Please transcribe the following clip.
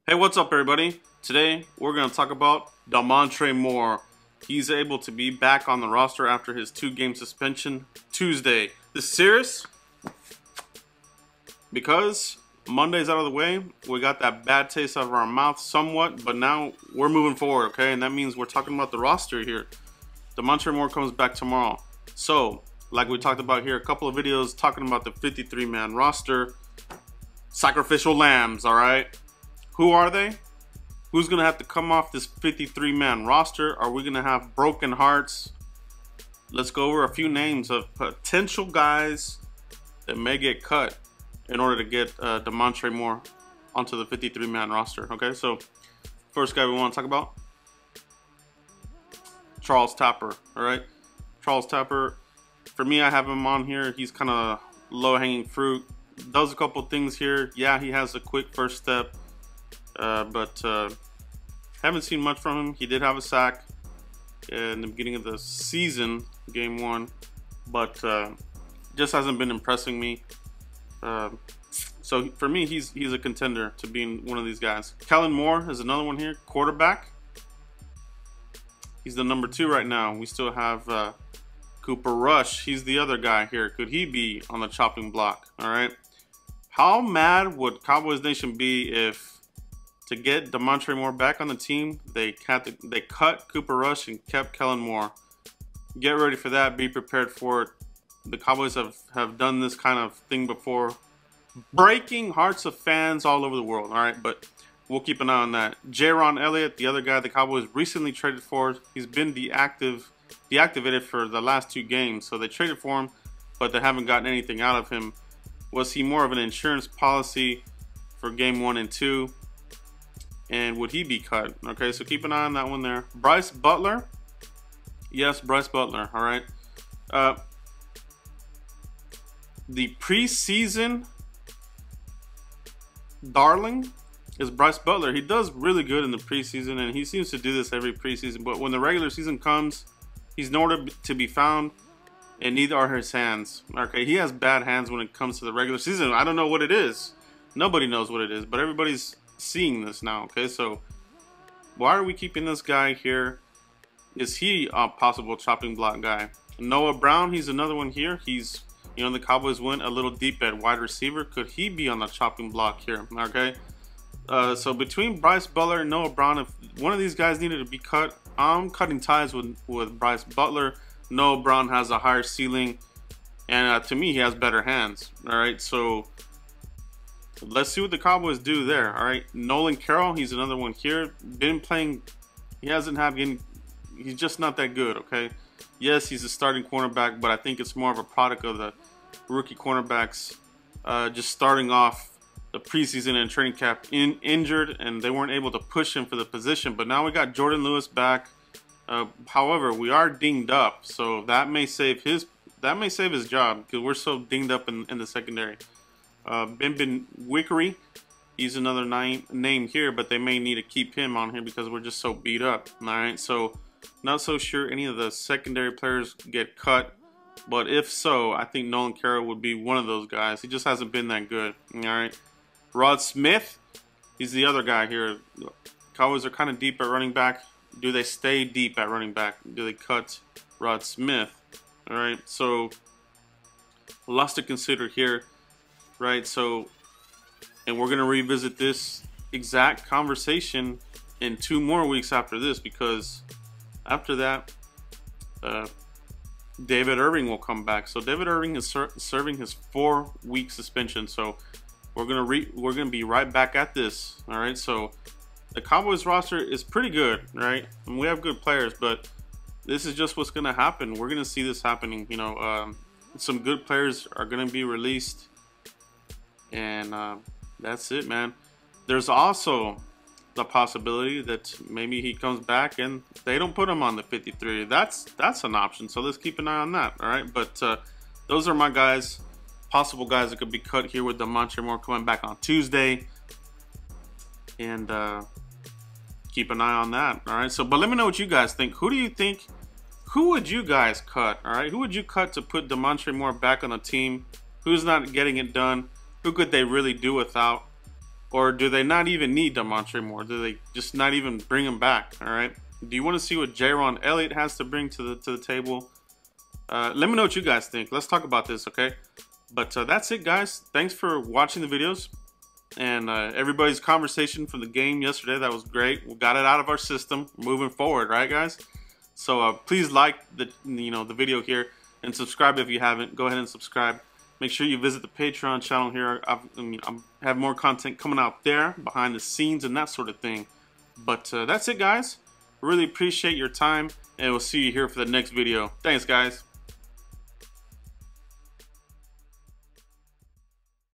Hey, what's up everybody? Today we're going to talk about Damontre Moore. He's able to be back on the roster after his 2-game suspension Tuesday. This is serious because Monday's out of the way. We got that bad taste out of our mouth somewhat, but now we're moving forward, okay? And that means we're talking about the roster here. Damontre Moore comes back tomorrow. So, like we talked about here, a couple of videos talking about the 53-man roster. Sacrificial lambs, all right? Who are they? Who's going to have to come off this 53-man roster? Are we going to have broken hearts? Let's go over a few names of potential guys that may get cut in order to get Damontre Moore onto the 53-man roster. Okay, so first guy we want to talk about, Charles Tapper. All right, Charles Tapper. For me, I have him on here. He's kind of low-hanging fruit. Does a couple things here. Yeah, he has a quick first step. But haven't seen much from him. He did have a sack in the beginning of the season, game 1, but just hasn't been impressing me. So for me, he's a contender to being one of these guys. Kellen Moore is another one here, quarterback. He's the number 2 right now. We still have Cooper Rush. He's the other guy here. Could he be on the chopping block? All right. How mad would Cowboys Nation be if, to get Damontre Moore back on the team, they cut Cooper Rush and kept Kellen Moore? Get ready for that. Be prepared for it. The Cowboys have done this kind of thing before, breaking hearts of fans all over the world. All right, but we'll keep an eye on that. Jaron Elliott, the other guy the Cowboys recently traded for, he's been deactivated for the last 2 games. So they traded for him, but they haven't gotten anything out of him. Was he more of an insurance policy for game 1 and 2? And would he be cut? Okay, so keep an eye on that one there. Bryce Butler. Yes, Bryce Butler. All right. The preseason darling is Bryce Butler. He does really good in the preseason, and he seems to do this every preseason. But when the regular season comes, he's nowhere to be found, and neither are his hands. Okay, he has bad hands when it comes to the regular season. I don't know what it is. Nobody knows what it is, but everybody's seeing this now. Okay, so why are we keeping this guy here? Is he a possible chopping block guy? Noah Brown, he's another one here. He's, you know, the Cowboys went a little deep at wide receiver. Could he be on the chopping block here? Okay, so between Bryce Butler and Noah Brown, if one of these guys needed to be cut, I'm cutting ties with Bryce Butler. Noah Brown has a higher ceiling, and to me, he has better hands. All right, so let's see what the Cowboys do there. All right, Nolan Carroll, he's another one here. Been playing, he hasn't had any, he's just not that good. Okay, yes, he's a starting cornerback, but I think it's more of a product of the rookie cornerbacks just starting off the preseason and training camp injured, and they weren't able to push him for the position. But now we got Jordan Lewis back. However, we are dinged up, so that may save his job because we're so dinged up in the secondary. Ben Wickery, he's another name here, but they may need to keep him on here because we're just so beat up. All right, so not so sure any of the secondary players get cut, but if so, I think Nolan Carroll would be one of those guys. He just hasn't been that good. All right, Rod Smith, he's the other guy here. Cowboys are kind of deep at running back. Do they stay deep at running back? Do they cut Rod Smith? All right, so lots to consider here. Right, so, and we're going to revisit this exact conversation in 2 more weeks after this, because after that, David Irving will come back. So David Irving is serving his 4-week suspension. So we're gonna be right back at this. All right, so the Cowboys roster is pretty good, right? And we have good players, but this is just what's gonna happen. We're gonna see this happening. You know, some good players are gonna be released. And that's it, man. There's also the possibility that maybe he comes back and they don't put him on the 53. That's an option. So let's keep an eye on that. All right, but those are my guys, possible guys that could be cut here with Damontre Moore coming back on Tuesday. And keep an eye on that. All right. So, but let me know what you guys think. Who do you think? Who would you guys cut? All right. Who would you cut to put Damontre Moore back on the team? Who's not getting it done? Who could they really do without? Or do they not even need Damontre Moore? Do they just not even bring him back? All right. Do you want to see what Jaron Elliott has to bring to the table? Let me know what you guys think. Let's talk about this, okay? But that's it, guys. Thanks for watching the videos and everybody's conversation from the game yesterday. That was great. We got it out of our system. Moving forward, right, guys? So please like the video here and subscribe if you haven't. Go ahead and subscribe. Make sure you visit the Patreon channel here. I have more content coming out there, behind the scenes and that sort of thing. But that's it, guys. Really appreciate your time, and we'll see you here for the next video. Thanks, guys.